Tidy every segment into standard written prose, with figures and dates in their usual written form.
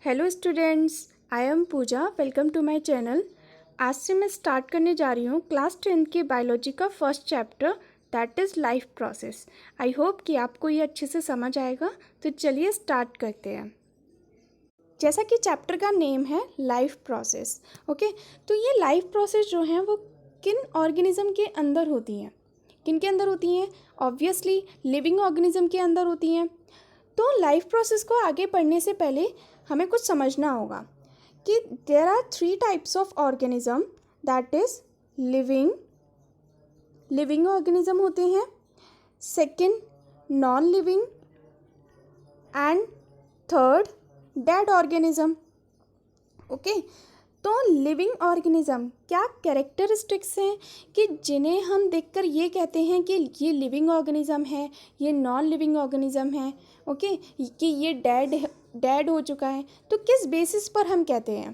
Hello students, I am Pooja. Welcome to my channel. आज से मैं स्टार्ट करने जा रही हूँ क्लास 10 की बायोलॉजी का first chapter, that is life process. I hope कि आपको ये अच्छे से समझ आएगा। तो चलिए स्टार्ट करते हैं। जैसा कि चैप्टर का नेम है लाइफ प्रोसेस, ओके। तो ये लाइफ प्रोसेस जो है वो किन ऑर्गेनिज्म के अंदर होती हैं? किन के अंदर होती हैं? ऑब्वियसली लिविंग ऑर्गेनिज्म के अंदर होती हैं। तो लाइफ प्रोसेस को आगे बढ़ने से पहले हमें कुछ समझना होगा कि there are 3 types of organism, that is living organism होते हैं, second non living, and third dead organism. Okay. तो लिविंग ऑर्गेनिज्म क्या कैरेक्टरिस्टिक्स हैं कि जिन्हें हम देखकर ये कहते हैं कि ये लिविंग ऑर्गेनिज्म है, ये नॉन लिविंग ऑर्गेनिज्म है, ओके, कि ये डेड हो चुका है। तो किस बेसिस पर हम कहते हैं?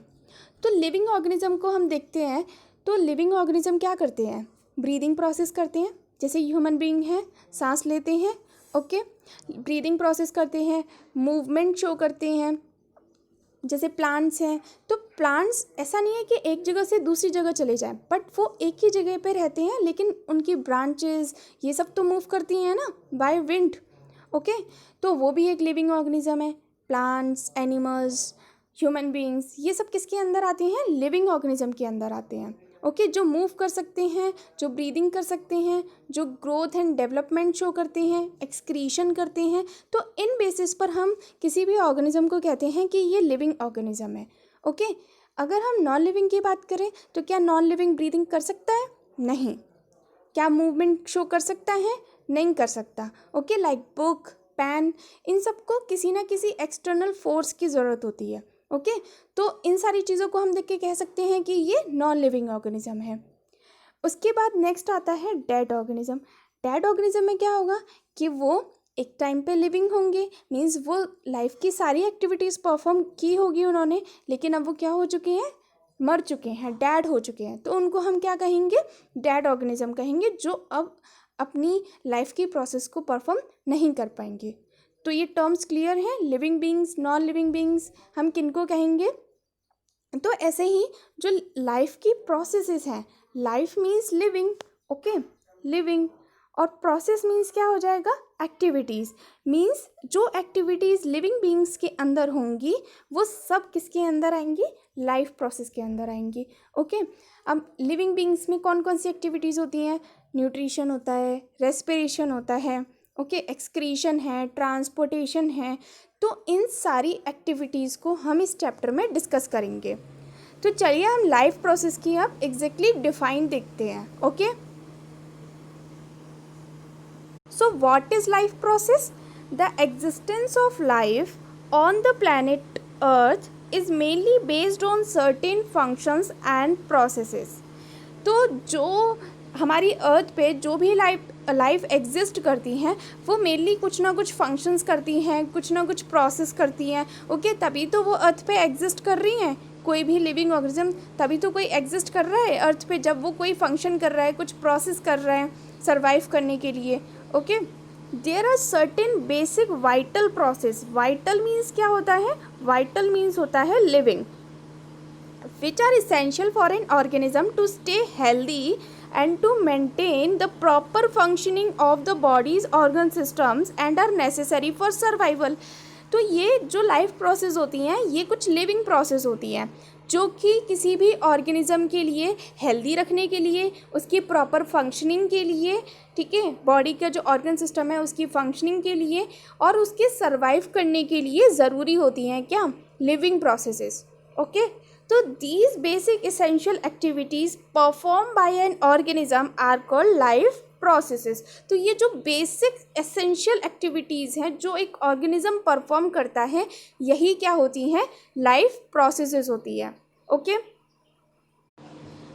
तो लिविंग ऑर्गेनिज्म को हम देखते हैं तो लिविंग ऑर्गेनिज्म क्या करते हैं? ब्रीदिंग प्रोसेस करते हैं, जैसे ह्यूमन बीइंग हैं, सांस लेते हैं, ओके, ब्रीदिंग प्रोसेस करते हैं, मूवमेंट शो करते हैं, जैसे प्लांट्स हैं। तो प्लांट्स ऐसा नहीं है कि एक जगह से दूसरी जगह चले जाएं, बट वो एक ही जगह पे रहते हैं, लेकिन उनकी ब्रांचेस ये सब तो मूव करती हैं ना बाय विंड, ओके। तो वो भी एक लिविंग ऑर्गेनिज्म है। प्लांट्स, एनिमल्स, ह्यूमन बीइंग्स, ये सब किसके अंदर आते हैं? लिविंग ऑर्गेनिज्म के अंदर आते हैं, ओके। जो मूव कर सकते हैं, जो ब्रीदिंग कर सकते हैं, जो ग्रोथ एंड डेवलपमेंट शो करते हैं, एक्सक्रीशन करते हैं। तो इन बेसिस पर हम किसी भी ऑर्गेनिज्म को कहते हैं कि ये लिविंग ऑर्गेनिज्म है, ओके। अगर हम नॉन लिविंग की बात करें तो क्या नॉन लिविंग ब्रीदिंग कर सकता है? नहीं। क्या मूवमेंट शो कर सकता है? नहीं कर सकता, ओके। लाइक बुक, पेन, इन सबको किसी ना किसी एक्सटर्नल फोर्स की ज़रूरत होती है, ओके। तो इन सारी चीज़ों को हम देख के कह सकते हैं कि ये नॉन लिविंग ऑर्गेनिज्म है। उसके बाद नेक्स्ट आता है डेड ऑर्गेनिज्म। डेड ऑर्गेनिज्म में क्या होगा कि वो एक टाइम पे लिविंग होंगे, मीन्स वो लाइफ की सारी एक्टिविटीज़ परफॉर्म की होगी उन्होंने, लेकिन अब वो क्या हो चुके हैं? मर चुके हैं, डेड हो चुके हैं। तो उनको हम क्या कहेंगे? डेड ऑर्गेनिज्म कहेंगे, जो अब अपनी लाइफ की प्रोसेस को परफॉर्म नहीं कर पाएंगे। तो ये टर्म्स क्लियर हैं, living beings, non living beings, हम किनको कहेंगे? तो ऐसे ही जो लाइफ की प्रोसेसेस हैं, life means living, okay, living, और प्रोसेस मीन्स क्या हो जाएगा? एक्टिविटीज़। मीन्स जो एक्टिविटीज़ लिविंग बीइंग्स के अंदर होंगी वो सब किसके अंदर आएंगी? लाइफ प्रोसेस के अंदर आएंगी, ओके। अब लिविंग बीइंग्स में कौन कौन सी एक्टिविटीज़ होती हैं? न्यूट्रिशन होता है, रेस्पिरेशन होता है, ओके, एक्सक्रीशन है, ट्रांसपोर्टेशन है। तो इन सारी एक्टिविटीज़ को हम इस चैप्टर में डिस्कस करेंगे। तो चलिए हम लाइफ प्रोसेस की अब एग्जैक्टली डिफाइन देखते हैं, okay. So what is life process? The existence of life on the planet Earth is mainly based on certain functions and processes. तो जो हमारी अर्थ पे जो भी लाइफ एग्जिस्ट करती हैं वो मेनली कुछ ना कुछ फंक्शंस करती हैं, कुछ ना कुछ प्रोसेस करती हैं, ओके। तभी तो वो अर्थ पे एग्जिस्ट कर रही हैं। कोई भी लिविंग ऑर्गेनिज्म तभी तो कोई एग्जिस्ट कर रहा है अर्थ पे, जब वो कोई फंक्शन कर रहा है, कुछ प्रोसेस कर रहा है सर्वाइव करने के लिए, okay. There are certain basic vital process. Vital means क्या होता है? वाइटल मीन्स होता है living, which are essential for an organism to stay healthy and to maintain the proper functioning of the body's organ systems and are necessary for survival. तो ये जो life process होती हैं ये कुछ लिविंग प्रोसेस होती हैं जो कि किसी भी ऑर्गेनिज्म के लिए हेल्दी रखने के लिए, उसकी प्रॉपर फंक्शनिंग के लिए, ठीक है, बॉडी का जो ऑर्गन सिस्टम है उसकी फंक्शनिंग के लिए और उसके सर्वाइव करने के लिए ज़रूरी होती हैं। क्या? Living processes, okay. तो these basic essential activities performed by an organism are called life processes. तो ये जो बेसिक एसेंशियल एक्टिविटीज़ हैं जो एक ऑर्गेनिज्म परफॉर्म करता है यही क्या होती हैं? लाइफ प्रोसेसेस होती है, ओके।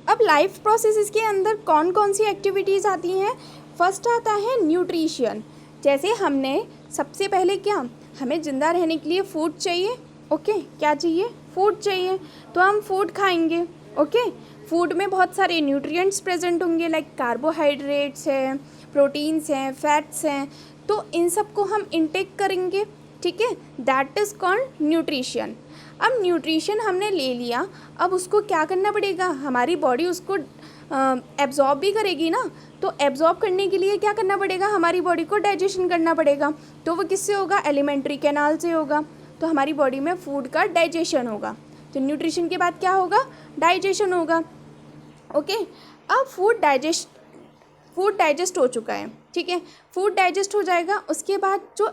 अब लाइफ प्रोसेसेस के अंदर कौन कौन सी एक्टिविटीज़ आती हैं? फर्स्ट आता है न्यूट्रिशन। जैसे हमने सबसे पहले क्या, हमें ज़िंदा रहने के लिए फूड चाहिए, ओके। क्या चाहिए? फूड चाहिए। तो हम फूड खाएंगे, ओके। फूड में बहुत सारे न्यूट्रिएंट्स प्रेजेंट होंगे, लाइक कार्बोहाइड्रेट्स हैं, प्रोटीन्स हैं, फैट्स हैं। तो इन सब को हम इंटेक करेंगे, ठीक है, दैट इज़ कॉल्ड न्यूट्रिशन। अब न्यूट्रिशन हमने ले लिया, अब उसको क्या करना पड़ेगा, हमारी बॉडी उसको एब्जॉर्ब भी करेगी ना, तो एब्जॉर्ब करने के लिए क्या करना पड़ेगा, हमारी बॉडी को डाइजेशन करना पड़ेगा। तो वो किससे होगा, एलिमेंट्री कैनाल से होगा। तो हमारी बॉडी में फूड का डाइजेशन होगा। तो न्यूट्रिशन के बाद क्या होगा, डाइजेशन होगा। ओके, अब फूड डाइजेस्ट हो चुका है, ठीक है, फूड डाइजेस्ट हो जाएगा, उसके बाद जो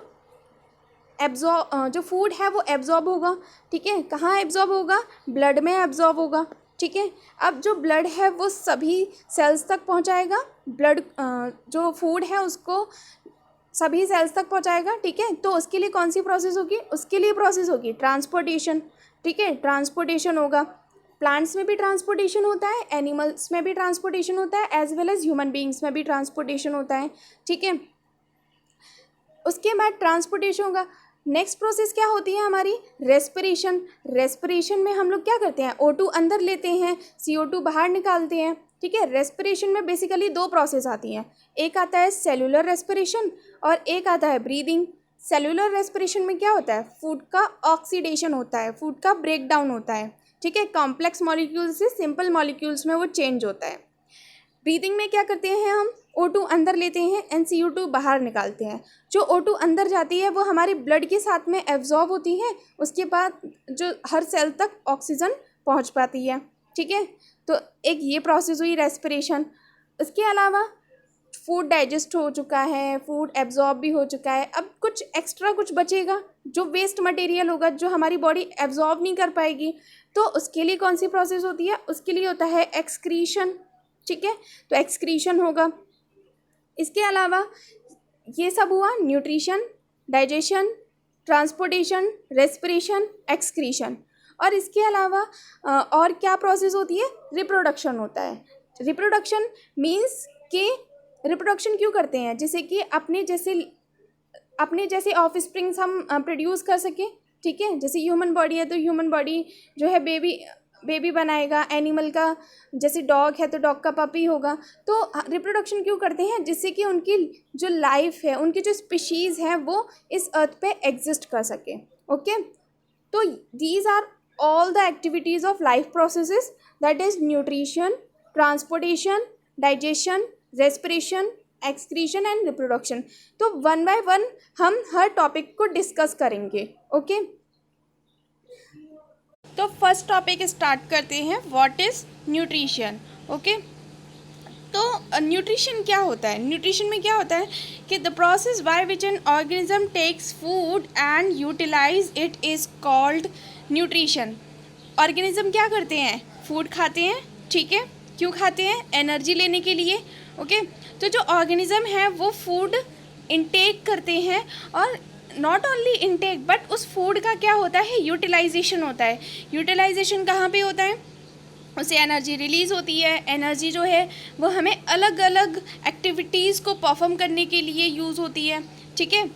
फूड है वो एब्जॉर्ब होगा। ठीक है, कहाँ एब्जॉर्ब होगा, ब्लड में एब्जॉर्ब होगा। ठीक है, अब जो ब्लड है वो सभी सेल्स तक पहुँचाएगा, ब्लड जो फूड है उसको सभी सेल्स तक पहुँचाएगा। ठीक है, तो उसके लिए कौन सी प्रोसेस होगी, उसके लिए प्रोसेस होगी ट्रांसपोर्टेशन। ठीक है, ट्रांसपोर्टेशन होगा, प्लांट्स में भी ट्रांसपोर्टेशन होता है, एनिमल्स में भी ट्रांसपोर्टेशन होता है, as well as human beings में भी ट्रांसपोर्टेशन होता है। ठीक है, उसके बाद ट्रांसपोर्टेशन होगा। नेक्स्ट प्रोसेस क्या होती है हमारी, रेस्पिरेशन। रेस्पिरेशन में हम लोग क्या करते हैं, O2 अंदर लेते हैं, CO2 बाहर निकालते हैं। ठीक है, रेस्पिरेशन में बेसिकली दो प्रोसेस आती हैं, एक आता है सेलुलर रेस्पिरेशन और एक आता है ब्रीदिंग। सेलुलर रेस्पिरेशन में क्या होता है, फूड का ऑक्सीडेशन होता है, फूड का ब्रेक डाउन होता है। ठीक है, कॉम्प्लेक्स मॉलिक्यूल्स से सिंपल मॉलिक्यूल्स में वो चेंज होता है। ब्रीदिंग में क्या करते हैं, हम O2 अंदर लेते हैं एंड CO2 बाहर निकालते हैं। जो O2 अंदर जाती है वो हमारे ब्लड के साथ में एब्जॉर्ब होती है, उसके बाद जो हर सेल तक ऑक्सीजन पहुंच पाती है। ठीक है, तो एक ये प्रोसेस हुई रेस्पिरेशन। इसके अलावा फूड डाइजेस्ट हो चुका है, फूड एब्जॉर्ब भी हो चुका है, अब कुछ एक्स्ट्रा कुछ बचेगा, जो वेस्ट मटेरियल होगा, जो हमारी बॉडी एब्जॉर्ब नहीं कर पाएगी, तो उसके लिए कौन सी प्रोसेस होती है, उसके लिए होता है एक्सक्रीशन। ठीक है, तो एक्सक्रीशन होगा। इसके अलावा ये सब हुआ nutrition, digestion, transportation, respiration, excretion. और इसके अलावा और क्या प्रोसेस होती है, रिप्रोडक्शन होता है। रिप्रोडक्शन मीन्स कि रिप्रोडक्शन क्यों करते हैं, जैसे कि अपने जैसे ऑफ स्प्रिंग्स हम प्रोड्यूस कर सकें। ठीक है, जैसे ह्यूमन बॉडी है तो ह्यूमन बॉडी जो है बेबी बनाएगा, एनिमल का जैसे डॉग है तो डॉग का पपी होगा। तो रिप्रोडक्शन क्यों करते हैं, जिससे कि उनकी जो लाइफ है, उनकी जो स्पीशीज़ है वो इस अर्थ पे एग्जिस्ट कर सके। ओके, तो these are all the activities of life processes, that is nutrition, transportation, digestion, respiration, excretion and reproduction. तो वन बाय वन हम हर टॉपिक को डिस्कस करेंगे। ओके, तो फर्स्ट टॉपिक स्टार्ट करते हैं, व्हाट इज़ न्यूट्रिशन। ओके, तो न्यूट्रिशन क्या होता है, न्यूट्रिशन में क्या होता है कि the process by which an organism takes food and utilize it is called nutrition. Organism क्या करते हैं, फूड खाते हैं। ठीक है, क्यों खाते हैं, एनर्जी लेने के लिए। ओके, तो जो ऑर्गेनिज्म है वो फूड इनटेक करते हैं, और नॉट ओनली इनटेक बट उस फूड का क्या होता है, यूटिलाइजेशन होता है। यूटिलाइजेशन कहाँ पे होता है, उससे एनर्जी रिलीज़ होती है। एनर्जी जो है वो हमें अलग अलग एक्टिविटीज़ को परफॉर्म करने के लिए यूज़ होती है। ठीक है,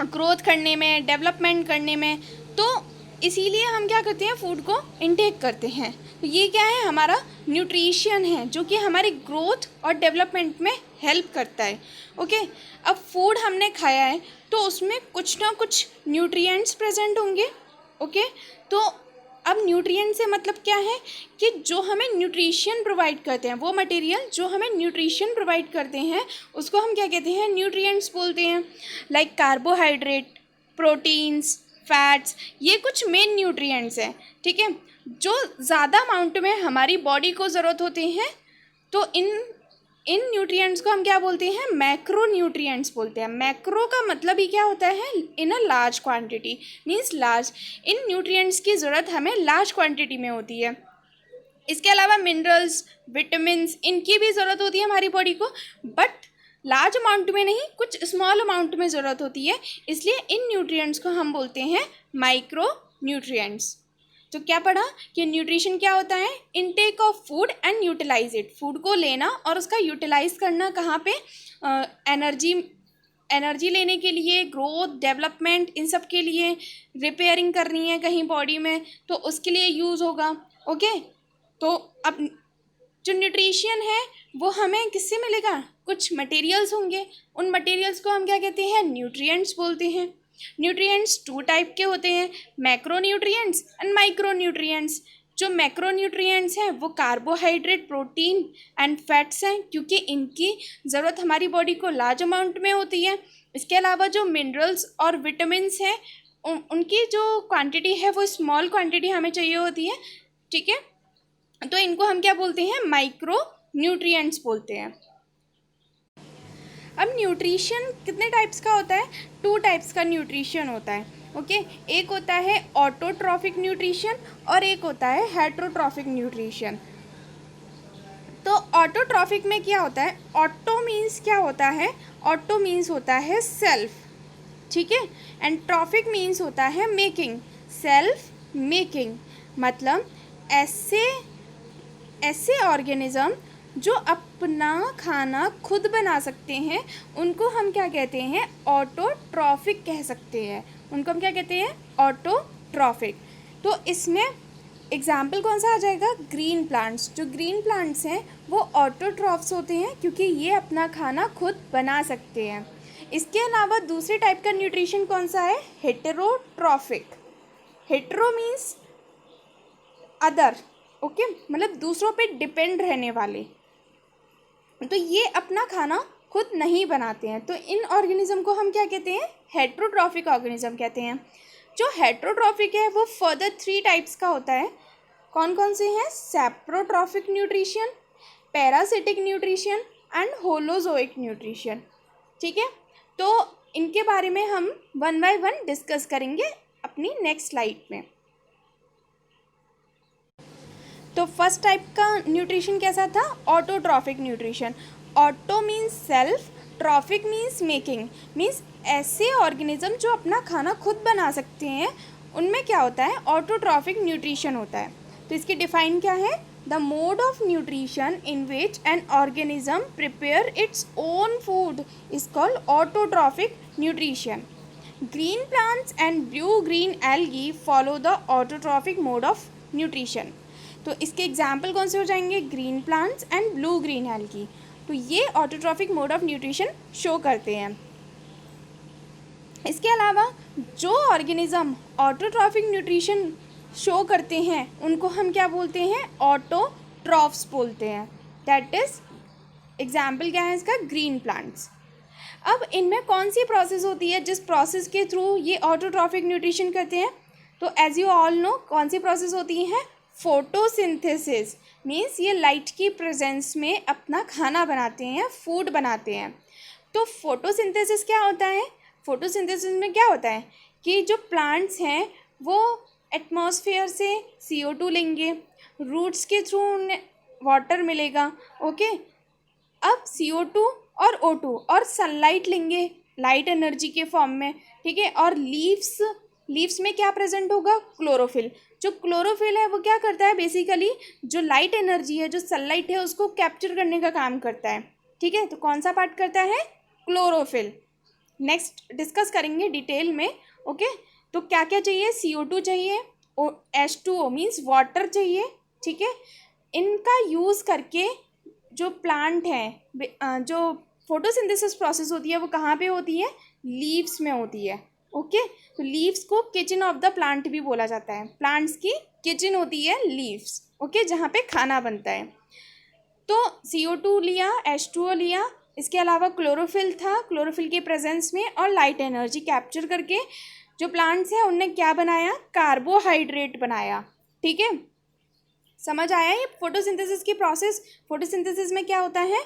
ग्रोथ करने में, डेवलपमेंट करने में। तो इसीलिए हम क्या करते हैं, फूड को इनटेक करते हैं। तो ये क्या है, हमारा न्यूट्रिशन है, जो कि हमारी ग्रोथ और डेवलपमेंट में हेल्प करता है। ओके, अब फूड हमने खाया है तो उसमें कुछ ना कुछ न्यूट्रिएंट्स प्रेजेंट होंगे। ओके, तो अब न्यूट्रिएंट से मतलब क्या है कि जो हमें न्यूट्रिशन प्रोवाइड करते हैं, वो मटेरियल जो हमें न्यूट्रिशन प्रोवाइड करते हैं उसको हम क्या कहते हैं, न्यूट्रिएंट्स बोलते हैं। लाइक कार्बोहाइड्रेट, प्रोटीन्स, फैट्स, ये कुछ मेन न्यूट्रिएंट्स हैं। ठीक है, जो ज़्यादा अमाउंट में हमारी बॉडी को ज़रूरत होते हैं, तो इन न्यूट्रिएंट्स को हम क्या बोलते हैं, मैक्रो न्यूट्रिएंट्स बोलते हैं। मैक्रो का मतलब ही क्या होता है, in a large quantity, means large. इन न्यूट्रिएंट्स की ज़रूरत हमें लार्ज क्वांटिटी में होती है। इसके अलावा मिनरल्स, विटामिन्स, इनकी भी ज़रूरत होती है हमारी बॉडी को, बट लार्ज अमाउंट में नहीं, कुछ स्मॉल अमाउंट में ज़रूरत होती है। इसलिए इन न्यूट्रिएंट्स को हम बोलते हैं माइक्रो न्यूट्रिएंट्स। तो क्या पढ़ा कि न्यूट्रिशन क्या होता है, intake of food and utilize it, food को लेना और उसका यूटिलाइज करना कहाँ पे, एनर्जी लेने के लिए, ग्रोथ, डेवलपमेंट, इन सब के लिए, रिपेयरिंग करनी है कहीं बॉडी में तो उसके लिए यूज़ होगा। ओके, तो अब जो न्यूट्रिशन है वो हमें किससे मिलेगा, कुछ मटेरियल्स होंगे, उन मटेरियल्स को हम क्या कहते हैं, न्यूट्रिएंट्स बोलते हैं। न्यूट्रिएंट्स टू टाइप के होते हैं, macro nutrients and micro nutrients. जो मैक्रो न्यूट्रिएंट्स हैं वो कार्बोहाइड्रेट, प्रोटीन एंड फैट्स हैं, क्योंकि इनकी ज़रूरत हमारी बॉडी को लार्ज अमाउंट में होती है। इसके अलावा जो मिनरल्स और विटामिन्स हैं उनकी जो क्वांटिटी है वो स्मॉल क्वांटिटी हमें चाहिए होती है, ठीक है। तो इनको हम क्या बोलते हैं, माइक्रो न्यूट्रिएंट्स बोलते हैं। अब न्यूट्रिशन कितने टाइप्स का होता है, टू टाइप्स का न्यूट्रिशन होता है, ओके। एक होता है ऑटोट्रॉफिक न्यूट्रिशन और एक होता है हेटरोट्रॉफिक न्यूट्रिशन। तो ऑटोट्रॉफिक में क्या होता है, ऑटो मीन्स क्या होता है, ऑटो मीन्स होता है सेल्फ, ठीक है, एंड ट्रॉफिक मीन्स होता है मेकिंग, सेल्फ मेकिंग। मतलब ऐसे ऑर्गेनिज्म जो अपना खाना खुद बना सकते हैं उनको हम क्या कहते हैं, ऑटोट्रॉफिक कह सकते हैं, उनको हम क्या कहते हैं, ऑटोट्रॉफिक। तो इसमें एग्जाम्पल कौन सा आ जाएगा, ग्रीन प्लांट्स। जो ग्रीन प्लांट्स हैं वो ऑटोट्रॉफ्स होते हैं क्योंकि ये अपना खाना खुद बना सकते हैं। इसके अलावा दूसरे टाइप का न्यूट्रिशन कौन सा है, heterotrophic. Hetero means other, okay, मतलब दूसरों पे डिपेंड रहने वाले। तो ये अपना खाना खुद नहीं बनाते हैं, तो इन ऑर्गेनिज्म को हम क्या कहते हैं, हेटेरोट्रॉफिक ऑर्गेनिज्म कहते हैं। जो हेटेरोट्रॉफिक है वो फर्दर 3 टाइप्स का होता है। कौन कौन से हैं, saprotrophic nutrition, parasitic nutrition and holozoic nutrition, ठीक है। तो इनके बारे में हम 1 बाय 1 डिस्कस करेंगे अपनी नेक्स्ट स्लाइड में। तो फर्स्ट टाइप का न्यूट्रिशन कैसा था, autotrophic nutrition. Auto means self, trophic means making, means ऐसे ऑर्गेनिज्म जो अपना खाना खुद बना सकते हैं उनमें क्या होता है, ऑटोट्रॉफिक न्यूट्रिशन होता है। तो इसकी डिफाइन क्या है, the mode of nutrition in which an organism prepare its own food is called autotrophic nutrition. Green plants and blue green algae follow the autotrophic mode of nutrition. तो इसके example कौन से हो जाएंगे, green plants and blue green algae. तो ये autotrophic mode of nutrition show करते हैं। इसके अलावा जो ऑर्गेनिज्म ऑटोट्रॉफिक न्यूट्रिशन शो करते हैं उनको हम क्या बोलते हैं, ऑटोट्रॉफ्स बोलते हैं। दैट इज एग्जाम्पल क्या है इसका, ग्रीन प्लांट्स। अब इनमें कौन सी प्रोसेस होती है जिस प्रोसेस के थ्रू ये ऑटोट्रॉफिक न्यूट्रिशन करते हैं, तो एज यू ऑल नो कौन सी प्रोसेस होती है, फोटोसिंथेसिस। मीन्स ये लाइट की प्रेजेंस में अपना खाना बनाते हैं, फूड बनाते हैं। तो फोटोसिंथेसिस क्या होता है, फोटोसिंथेसिस में क्या होता है कि जो प्लांट्स हैं वो एटमॉस्फेयर से CO2 लेंगे, रूट्स के थ्रू उन्हें वाटर मिलेगा, ओके। अब CO2 और O2 और सनलाइट लेंगे लाइट एनर्जी के फॉर्म में, ठीक है। और लीव्स में क्या प्रेजेंट होगा, क्लोरोफिल। जो क्लोरोफिल है वो क्या करता है, बेसिकली जो लाइट एनर्जी है, जो सनलाइट है, उसको कैप्चर करने का काम करता है, ठीक है। तो कौन सा पार्ट करता है, क्लोरोफिल। नेक्स्ट डिस्कस करेंगे डिटेल में, ओके। तो क्या क्या चाहिए, CO2 चाहिए, H2O मीन्स वाटर चाहिए, ठीक है। इनका यूज़ करके जो प्लांट है, जो फोटोसिंथेसिस प्रोसेस होती है वो कहाँ पे होती है, लीव्स में होती है, ओके। तो लीव्स को किचन ऑफ द प्लांट भी बोला जाता है, प्लांट्स की किचन होती है लीव्स, ओके, जहाँ पे खाना बनता है। तो CO2 लिया, H2O लिया, इसके अलावा क्लोरोफिल था, क्लोरोफिल के प्रेजेंस में और लाइट एनर्जी कैप्चर करके जो प्लांट्स हैं उनने क्या बनाया, कार्बोहाइड्रेट बनाया, ठीक है। समझ आया ये फोटोसिंथेसिस की प्रोसेस। फोटोसिंथेसिस में क्या होता है,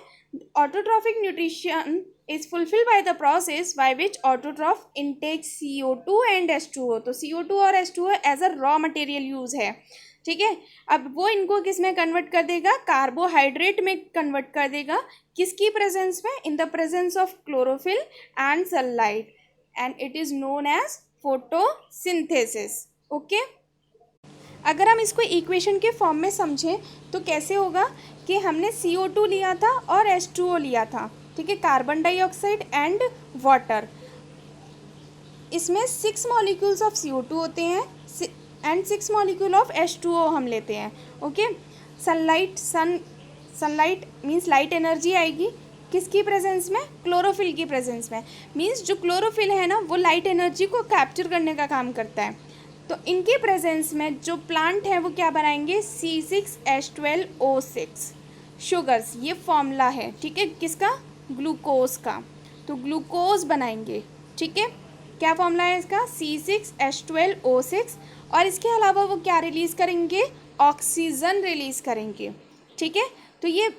autotrophic nutrition is fulfilled by the process by which autotroph intake CO2 and H2O। तो CO2 और H2O as a raw material use है, ठीक है। अब वो इनको किस में कन्वर्ट कर देगा, कार्बोहाइड्रेट में कन्वर्ट कर देगा, किसकी प्रेजेंस में, in the presence of chlorophyll and sunlight, and it is known as photosynthesis, okay. अगर हम इसको इक्वेशन के फॉर्म में समझें तो कैसे होगा कि हमने CO2 लिया था और H2O लिया था, ठीक है, कार्बन डाइऑक्साइड एंड वाटर। इसमें 6 मॉलिक्यूल्स ऑफ CO2 होते हैं एंड 6 मॉलिक्यूल ऑफ H2O हम लेते हैं, okay. Sunlight means light energy आएगी, किसकी प्रेजेंस में? क्लोरोफिल की प्रेजेंस में। मीन्स जो क्लोरोफिल है ना वो लाइट एनर्जी को कैप्चर करने का काम करता है। तो इनके प्रेजेंस में जो प्लांट है वो क्या बनाएंगे? C6H12O6 शुगर्स, ये फॉर्मूला है, ठीक है, किसका? ग्लूकोज का। तो ग्लूकोज बनाएंगे, ठीक है। क्या फॉर्मूला है इसका? C6H12O6। और इसके अलावा वो क्या रिलीज़ करेंगे? ऑक्सीजन रिलीज़ करेंगे, ठीक है। तो ये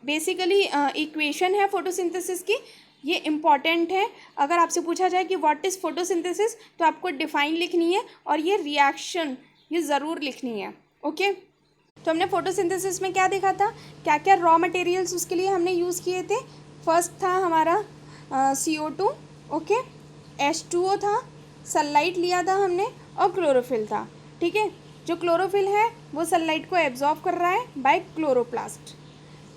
बेसिकली इक्वेशन है फोटोसिंथेसिस की, ये इम्पॉर्टेंट है। अगर आपसे पूछा जाए कि व्हाट इज़ फोटोसिंथेसिस, तो आपको डिफाइन लिखनी है और ये रिएक्शन ये ज़रूर लिखनी है, ओके। तो हमने फोटोसिंथेसिस में क्या देखा था, क्या क्या रॉ मटेरियल्स उसके लिए हमने यूज़ किए थे। फर्स्ट था हमारा CO2, ओके, H2O था, सनलाइट लिया था हमने, और क्लोरोफिल था, ठीक है। जो क्लोरोफिल है वो सनलाइट को एब्जॉर्ब कर रहा है बाय क्लोरोप्लास्ट।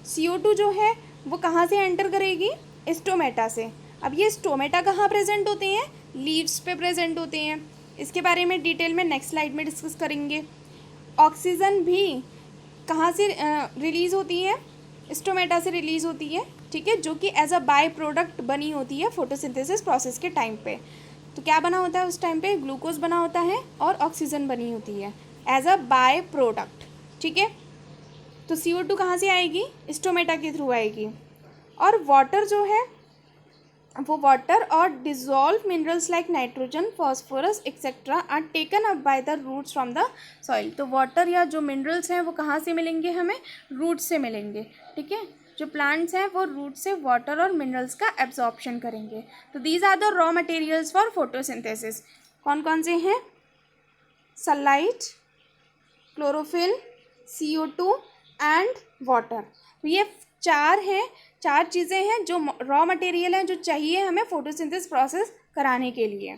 CO2 जो है वो कहाँ से एंटर करेगी? स्टोमेटा से। अब ये स्टोमेटा कहाँ प्रेजेंट होते हैं? लीव्स पे प्रेजेंट होते हैं। इसके बारे में डिटेल में नेक्स्ट स्लाइड में डिस्कस करेंगे। ऑक्सीजन भी कहाँ से रिलीज़ होती है? स्टोमेटा से रिलीज़ होती है, ठीक है, जो कि एज अ बाय प्रोडक्ट बनी होती है फोटोसिंथेसिस प्रोसेस के टाइम पे। तो क्या बना होता है उस टाइम पे? ग्लूकोज बना होता है और ऑक्सीजन बनी होती है एज अ बाय प्रोडक्ट, ठीक है। तो CO2 कहाँ से आएगी? स्टोमेटा के थ्रू आएगी। और वाटर जो है वो वाटर और dissolve minerals like nitrogen, phosphorus etcetera are taken up by the roots from the soil. तो वाटर या जो मिनरल्स हैं वो कहाँ से मिलेंगे? हमें रूट से मिलेंगे, ठीक है। जो प्लांट्स हैं वो रूट से वाटर और मिनरल्स का एब्जॉर्प्शन करेंगे। तो these are the raw materials for photosynthesis. कौन कौन से हैं? Sunlight, chlorophyll, CO2 and water. तो ये चार चीज़ें हैं जो रॉ मटेरियल हैं जो चाहिए हमें फोटोसिंथेसिस प्रोसेस कराने के लिए।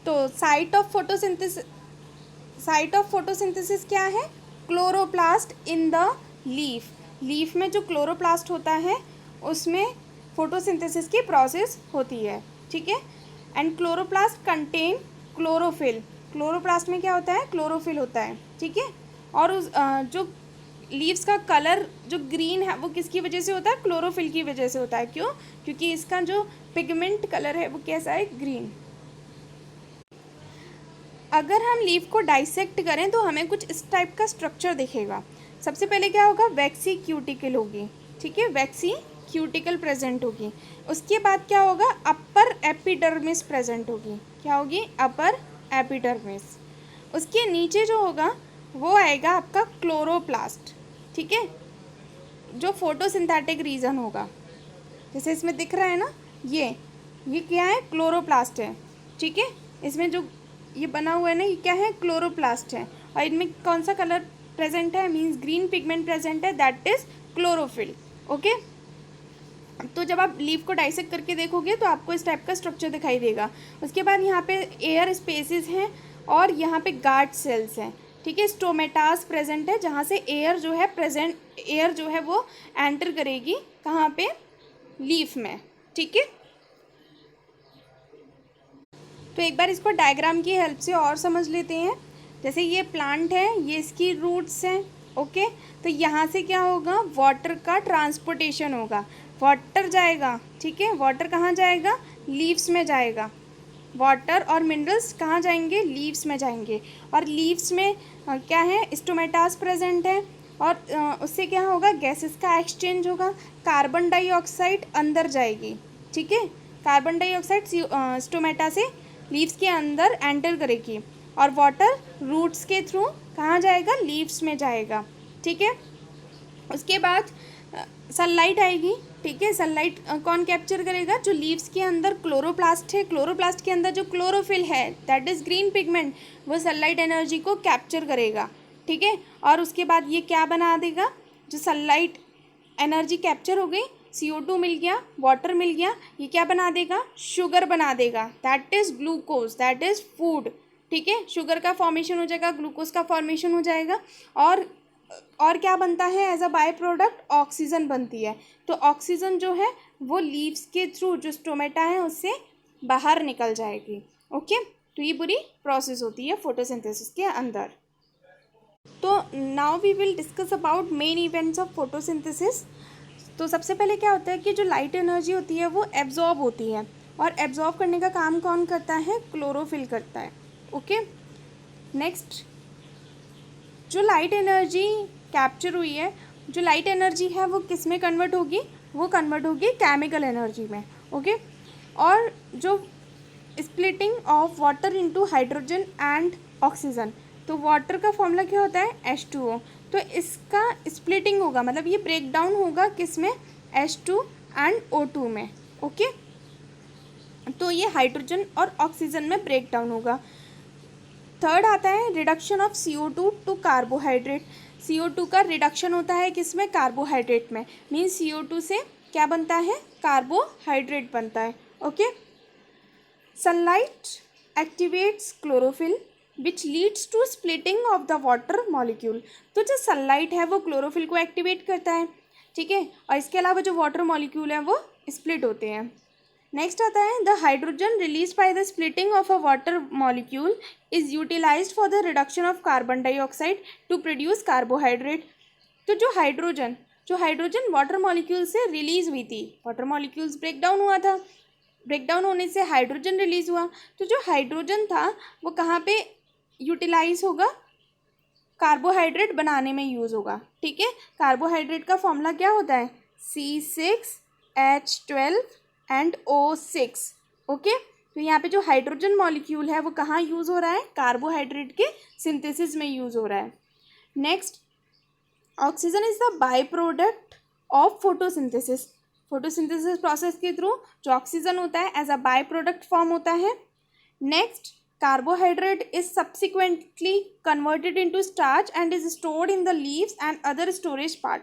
तो साइट ऑफ फोटोसिंथेसिस क्या है? Chloroplast in the leaf. Leaf में जो क्लोरोप्लास्ट होता है उसमें फोटोसिंथेसिस की प्रोसेस होती है, ठीक है। And chloroplast contain chlorophyll. Chloroplast में क्या होता है? क्लोरोफिल होता है, ठीक है। और उस जो लीव्स का कलर जो ग्रीन है वो किसकी वजह से होता है? क्लोरोफिल की वजह से होता है। क्यों? क्योंकि इसका जो पिगमेंट कलर है वो कैसा है? ग्रीन। अगर हम लीफ को डाइसेक्ट करें तो हमें कुछ इस टाइप का स्ट्रक्चर दिखेगा। सबसे पहले क्या होगा? वैक्सी क्यूटिकल होगी, ठीक है, वैक्सी क्यूटिकल प्रेजेंट होगी। उसके बाद क्या होगा? अपर एपिडर्मिस प्रेजेंट होगी। क्या होगी? Upper epidermis. उसके नीचे जो होगा वो आएगा आपका क्लोरोप्लास्ट, ठीक है, जो फोटोसिंथेटिक रीजन होगा। जैसे इसमें दिख रहा है ना, ये क्या है? क्लोरोप्लास्ट है, ठीक है। इसमें जो ये बना हुआ है ना, ये क्या है? क्लोरोप्लास्ट है। और इनमें कौन सा कलर प्रेजेंट है? मीन्स ग्रीन पिगमेंट प्रेजेंट है, दैट इज क्लोरोफिल, ओके। तो जब आप लीफ को डाइसेक्ट करके देखोगे तो आपको इस टाइप का स्ट्रक्चर दिखाई देगा। उसके बाद यहाँ पे एयर स्पेसेस हैं और यहाँ पे गार्ड सेल्स हैं, ठीक है। स्टोमेटास प्रेजेंट है जहाँ से एयर जो है वो एंटर करेगी कहाँ पे? लीफ में, ठीक है। तो एक बार इसको डायग्राम की हेल्प से और समझ लेते हैं। जैसे ये प्लांट है, ये इसकी रूट्स हैं, ओके। तो यहाँ से क्या होगा? वाटर का ट्रांसपोर्टेशन होगा, वाटर जाएगा, ठीक है। वाटर कहाँ जाएगा? लीव्स में जाएगा। वाटर और मिनरल्स कहाँ जाएंगे? लीव्स में जाएंगे। और लीव्स में क्या है? स्टोमेटास प्रेजेंट है। और उससे क्या होगा? गैसेस का एक्सचेंज होगा। कार्बन डाइऑक्साइड अंदर जाएगी, ठीक है। कार्बन डाइऑक्साइड स्टोमेटा से लीव्स के अंदर एंटर करेगी। और वाटर रूट्स के थ्रू कहाँ जाएगा? लीव्स में जाएगा, ठीक है। उसके बाद सनलाइट आएगी, ठीक है। सनलाइट कौन कैप्चर करेगा? जो लीव्स के अंदर क्लोरोप्लास्ट है, क्लोरोप्लास्ट के अंदर जो क्लोरोफिल है दैट इज़ ग्रीन पिगमेंट, वो सनलाइट एनर्जी को कैप्चर करेगा, ठीक है। और उसके बाद ये क्या बना देगा? जो सनलाइट एनर्जी कैप्चर हो गई, CO2 मिल गया, वाटर मिल गया, ये क्या बना देगा? शुगर बना देगा, that is glucose, that is food, ठीक है। शुगर का फॉर्मेशन हो जाएगा, ग्लूकोज का फॉर्मेशन हो जाएगा। और क्या बनता है as a by product? Oxygen बनती है। तो ऑक्सीजन जो है वो लीव्स के थ्रू जो स्टोमेटा है उससे बाहर निकल जाएगी, ओके। तो ये पूरी प्रोसेस होती है फोटोसिंथेसिस के अंदर। तो now we will discuss about main events of photosynthesis. तो सबसे पहले क्या होता है कि जो लाइट एनर्जी होती है वो एब्जॉर्ब होती है, और एब्जॉर्ब करने का काम कौन करता है? क्लोरोफिल करता है। ओके, नेक्स्ट, जो लाइट एनर्जी कैप्चर हुई है, जो लाइट एनर्जी है वो किस में कन्वर्ट होगी? वो कन्वर्ट होगी केमिकल एनर्जी में। ओके, और जो splitting of water into hydrogen and oxygen, तो वाटर का फॉर्मूला क्या होता है? H2O। तो इसका स्प्लिटिंग होगा, मतलब ये ब्रेक डाउन होगा किस में? H2 एंड O2 में। ओके, तो ये हाइड्रोजन और ऑक्सीजन में ब्रेक डाउन होगा। थर्ड आता है reduction of CO2 to carbohydrate. CO2 का रिडक्शन होता है किस में? कार्बोहाइड्रेट में। मीन्स CO2 से क्या बनता है? कार्बोहाइड्रेट बनता है। Okay, sunlight activates chlorophyll which leads to splitting of the water molecule. तो जो सनलाइट है वो क्लोरोफिल को एक्टिवेट करता है, ठीक है, और इसके अलावा जो वाटर मॉलिक्यूल है वो स्प्लिट होते हैं। नेक्स्ट आता है the hydrogen release by the splitting of a water molecule is utilized for the reduction of carbon dioxide to produce carbohydrate. तो जो हाइड्रोजन वाटर मॉलिक्यूल से रिलीज हुई थी, वाटर मॉलिक्यूल्स ब्रेक डाउन हुआ था, ब्रेक डाउन होने से hydrogen release हुआ, तो जो हाइड्रोजन था वो कहाँ पे यूटिलाइज होगा? कार्बोहाइड्रेट बनाने में यूज़ होगा। ठीक है, कार्बोहाइड्रेट का फॉर्मूला क्या होता है? C6H12 and O6। ओके, तो यहाँ पे जो हाइड्रोजन मॉलिक्यूल है वो कहाँ यूज़ हो रहा है? कार्बोहाइड्रेट के सिंथेसिस में यूज़ हो रहा है। Next, oxygen is the by product of photosynthesis. Photosynthesis process के थ्रू जो ऑक्सीजन होता है as a by product form होता है। Next, carbohydrate is subsequently converted into starch and is stored in the leaves and other storage part.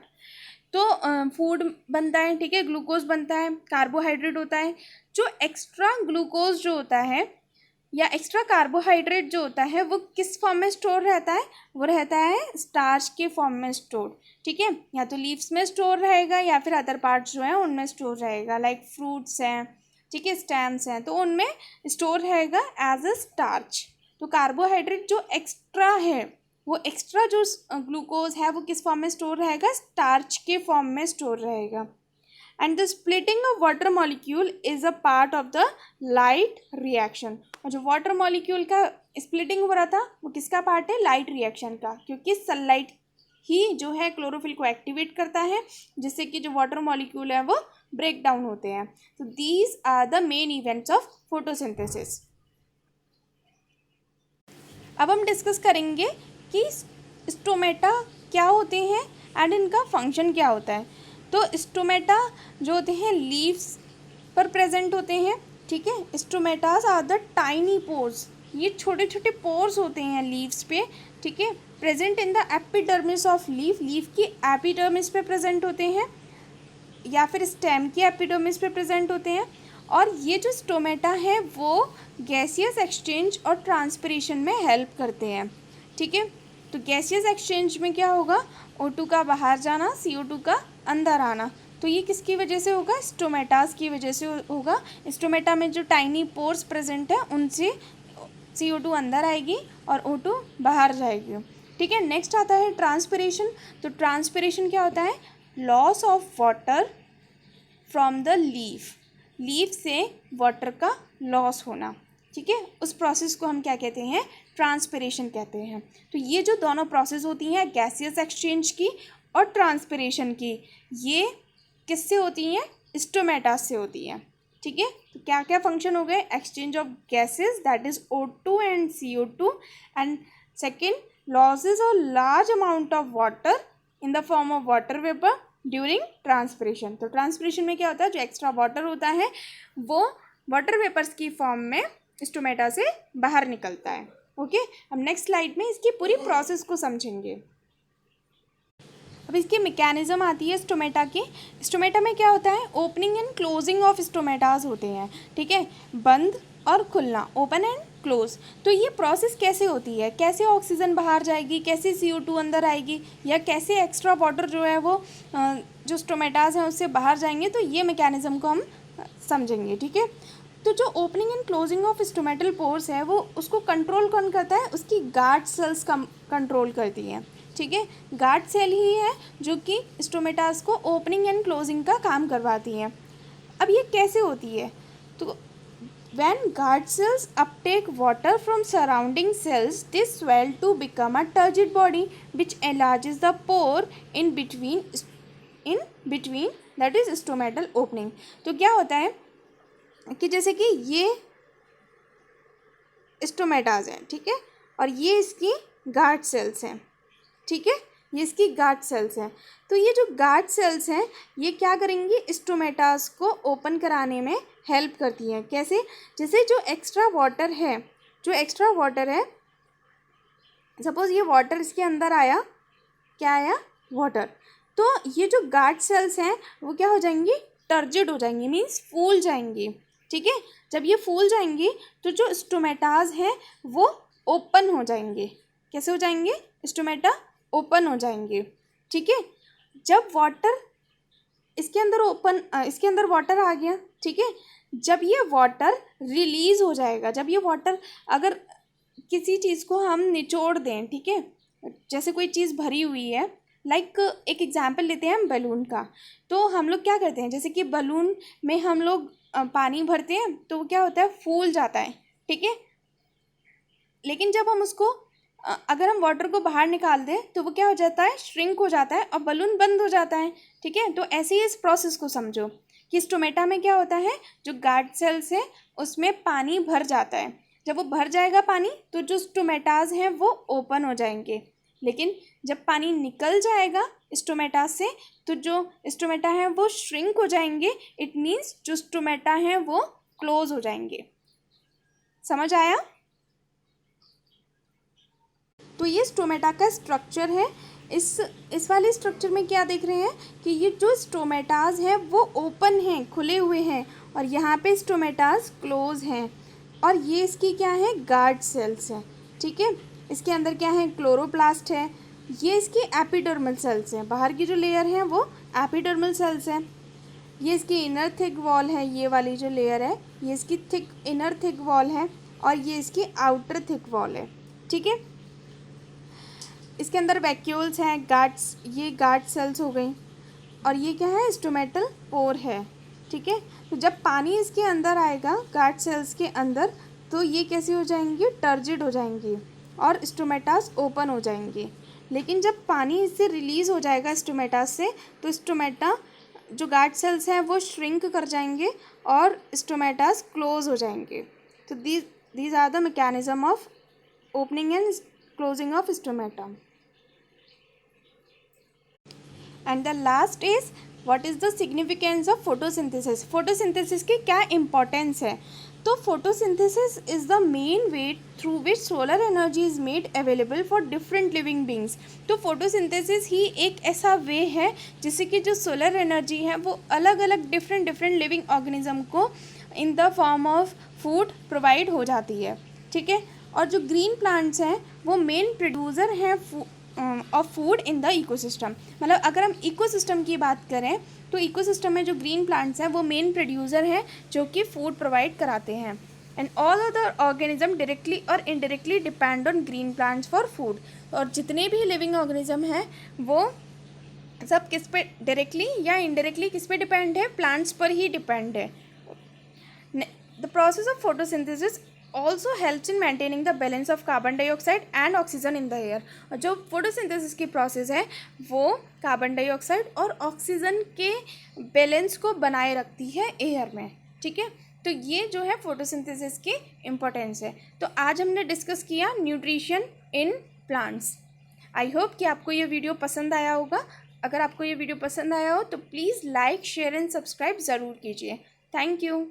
तो food बनता है, ठीक है, ग्लूकोज बनता है, कार्बोहाइड्रेट होता है। जो एक्स्ट्रा ग्लूकोज जो होता है या एक्स्ट्रा कार्बोहाइड्रेट जो होता है वो किस फॉर्म में स्टोर रहता है? वो रहता है स्टार्च के फॉर्म में स्टोर। ठीक है, या तो लीव्स में स्टोर रहेगा या फिर अदर पार्ट्स जो हैं उनमें स्टोर रहेगा, लाइक फ्रूट्स हैं, ठीक है, स्टेम्स हैं, तो उनमें स्टोर रहेगा एज अ स्टार्च। तो कार्बोहाइड्रेट जो एक्स्ट्रा है, वो एक्स्ट्रा जो ग्लूकोज है वो किस फॉर्म में स्टोर रहेगा? स्टार्च के फॉर्म में स्टोर रहेगा। And the splitting of water molecule is a part of the light reaction. और जो वाटर मॉलिक्यूल का स्प्लिटिंग हो रहा था वो किसका पार्ट है? लाइट रिएक्शन का, क्योंकि सनलाइट ही जो है क्लोरोफिल को एक्टिवेट करता है जिससे कि जो वाटर मॉलिक्यूल है वो ब्रेक डाउन होते हैं। तो these are the main events of photosynthesis. अब हम डिस्कस करेंगे कि स्टोमेटा क्या होते हैं एंड इनका फंक्शन क्या होता है। तो स्टोमेटा जो होते हैं लीव्स पर प्रेजेंट होते हैं, ठीक है। Stomatas are the tiny pores, ये छोटे छोटे पोर्स होते हैं लीव्स पे, ठीक है, present in the epidermis of leaf. Leaf की एपिडर्मिस पे प्रेजेंट होते हैं या फिर स्टेम की एपिडर्मिस पे प्रेजेंट होते हैं। और ये जो स्टोमेटा है वो गैसियस एक्सचेंज और ट्रांसपिरेशन में हेल्प करते हैं, ठीक है। तो गैसियस एक्सचेंज में क्या होगा? O2 का बाहर जाना, CO2 का अंदर आना। तो ये किसकी वजह से होगा? स्टोमेटास की वजह से होगा। स्टोमेटा में जो टाइनी पोर्स प्रेजेंट है उनसे CO2 अंदर आएगी और O2 बाहर जाएगी, ठीक है। नेक्स्ट आता है ट्रांसपिरेशन। तो ट्रांसपिरेशन क्या होता है? Loss of water from the leaf, leaf से वाटर का लॉस होना, ठीक है। उस प्रोसेस को हम क्या कहते हैं? ट्रांसपिरेशन कहते हैं। तो ये जो दोनों प्रोसेस होती हैं गैसियस एक्सचेंज की और ट्रांसपिरेशन की, ये किससे होती हैं? स्टोमेटास से होती हैं, ठीक है। तो क्या क्या फंक्शन हो गए? Exchange of gases that is O2 and CO2, and second losses of large amount of water in the form of water vapour during transpiration. तो ट्रांसपिरेशन में क्या होता है? जो एक्स्ट्रा वाटर होता है वो वाटर वेपर्स की फॉर्म में स्टोमेटा से बाहर निकलता है। ओके, अब नेक्स्ट स्लाइड में इसकी पूरी प्रोसेस को समझेंगे। अब इसकी मैकेनिज्म आती है स्टोमेटा की। स्टोमेटा में क्या होता है? Opening and closing of stomatas होते हैं, ठीक है, बंद और खुलना, ओपन एंड क्लोज। तो ये प्रोसेस कैसे होती है? कैसे ऑक्सीजन बाहर जाएगी, कैसे CO2 अंदर आएगी, या कैसे एक्स्ट्रा वाटर जो है वो जो स्टोमेटास हैं उससे बाहर जाएंगे, तो ये मैकेनिज्म को हम समझेंगे, ठीक है। तो जो opening and closing of stomatal pores है वो उसको कंट्रोल कौन करता है? उसकी गार्ड सेल्स कंट्रोल करती हैं, ठीक है। गार्ड सेल ही है जो कि स्टोमेटास को ओपनिंग एंड क्लोजिंग का काम करवाती है। अब ये कैसे होती है? तो when guard cells uptake water from surrounding cells, they swell to become a turgid body which enlarges the pore in between that is stomatal opening. तो क्या होता है कि जैसे कि ये स्टोमेटाज हैं, ठीक है, और ये इसकी गार्ड सेल्स हैं, ठीक है, ये इसकी गार्ड सेल्स हैं। तो ये जो गार्ड सेल्स हैं ये क्या करेंगी? स्टोमेटास को ओपन कराने में हेल्प करती हैं। कैसे? जैसे जो एक्स्ट्रा वाटर है, सपोज ये वाटर इसके अंदर आया, क्या आया? वाटर। तो ये जो गार्ड सेल्स हैं वो क्या हो जाएंगी? टर्जिड हो जाएंगी, मीन्स फूल जाएंगी, ठीक है। जब ये फूल जाएंगी तो जो स्टोमेटाज हैं वो ओपन हो जाएंगे। कैसे हो जाएंगे? स्टोमेटा ओपन हो जाएंगे, ठीक है। जब वाटर इसके अंदर वाटर आ गया, ठीक है, जब ये वाटर रिलीज हो जाएगा, जब ये वाटर, अगर किसी चीज़ को हम निचोड़ दें, ठीक है, जैसे कोई चीज़ भरी हुई है, लाइक एक एग्जांपल लेते हैं हम बलून का। तो हम लोग क्या करते हैं, जैसे कि बलून में हम लोग पानी भरते हैं तो वो क्या होता है? फूल जाता है, ठीक है। लेकिन जब हम उसको अगर हम वाटर को बाहर निकाल दें तो वो क्या हो जाता है? श्रिंक हो जाता है और बलून बंद हो जाता है, ठीक है। तो ऐसे ही इस प्रोसेस को समझो कि स्टोमेटा में क्या होता है, जो गार्ड सेल्स है उसमें पानी भर जाता है। जब वो भर जाएगा पानी तो जो स्टोमेटाज हैं वो ओपन हो जाएंगे। लेकिन जब पानी निकल जाएगा स्टोमेटा से तो जो स्टोमेटा हैं वो श्रिंक हो जाएंगे। इट मीन्स जो स्टोमेटा हैं वो क्लोज हो जाएंगे। समझ आया? तो ये स्टोमेटा का स्ट्रक्चर है। इस वाले स्ट्रक्चर में क्या देख रहे हैं कि ये जो स्टोमेटाज हैं वो ओपन हैं, खुले हुए हैं, और यहाँ पे स्टोमेटाज क्लोज हैं, और ये इसकी क्या है? गार्ड सेल्स हैं, ठीक है। इसके अंदर क्या है? क्लोरोप्लास्ट है। ये इसकी एपिडर्मल सेल्स हैं, बाहर की जो लेयर है वो एपिडर्मल सेल्स हैं। ये इसकी इनर थिक वॉल है, ये वाली जो लेयर है ये इसकी इनर थिक वॉल है, और ये इसकी आउटर थिक वॉल है, ठीक है। इसके अंदर वैक्यूल्स हैं, ये गार्ड सेल्स हो गई, और ये क्या है? स्टोमेटल पोर है, ठीक है। तो जब पानी इसके अंदर आएगा गार्ड सेल्स के अंदर तो ये कैसी हो जाएंगी? टर्जिड हो जाएंगी और स्टोमेटास ओपन हो जाएंगे। लेकिन जब पानी इससे रिलीज़ हो जाएगा स्टोमेटास से तो स्टोमेटा जो गार्ड सेल्स हैं वो श्रिंक कर जाएंगे और स्टोमेटास क्लोज हो जाएंगे। तो these are the mechanism of opening and closing of stomata. And the last is what is the significance of photosynthesis? photosynthesis की क्या importance है? तो photosynthesis is the main way through which solar energy is made available for different living beings. तो photosynthesis ही एक ऐसा वे है जिससे कि जो solar energy है वो अलग अलग different living organism को in the form of food provide हो जाती है, ठीक है। और जो ग्रीन प्लांट्स हैं वो मेन प्रोड्यूसर हैं of food in the ecosystem. मतलब अगर हम इकोसिस्टम की बात करें तो इकोसिस्टम में जो ग्रीन प्लांट्स हैं वो मेन प्रोड्यूसर हैं जो कि फूड प्रोवाइड कराते हैं। And all other organism directly और indirectly depend on green plants for food. और जितने भी लिविंग ऑर्गेनिज्म हैं वो सब किस पे डायरेक्टली या इनडायरेक्टली किस पे डिपेंड है? प्लांट्स पर ही डिपेंड है। The process of photosynthesis also helps in maintaining the balance of carbon dioxide and oxygen in the air। और जो फोटोसिंथेसिस की प्रोसेस है वो कार्बन डाइऑक्साइड और ऑक्सीजन के बैलेंस को बनाए रखती है एयर में, ठीक है। तो ये जो है फोटोसिंथेसिस की इम्पोर्टेंस है। तो आज हमने डिस्कस किया nutrition in plants. I hope कि आपको ये वीडियो पसंद आया होगा। अगर आपको ये वीडियो पसंद आया हो तो please like share and subscribe ज़रूर कीजिए। Thank you.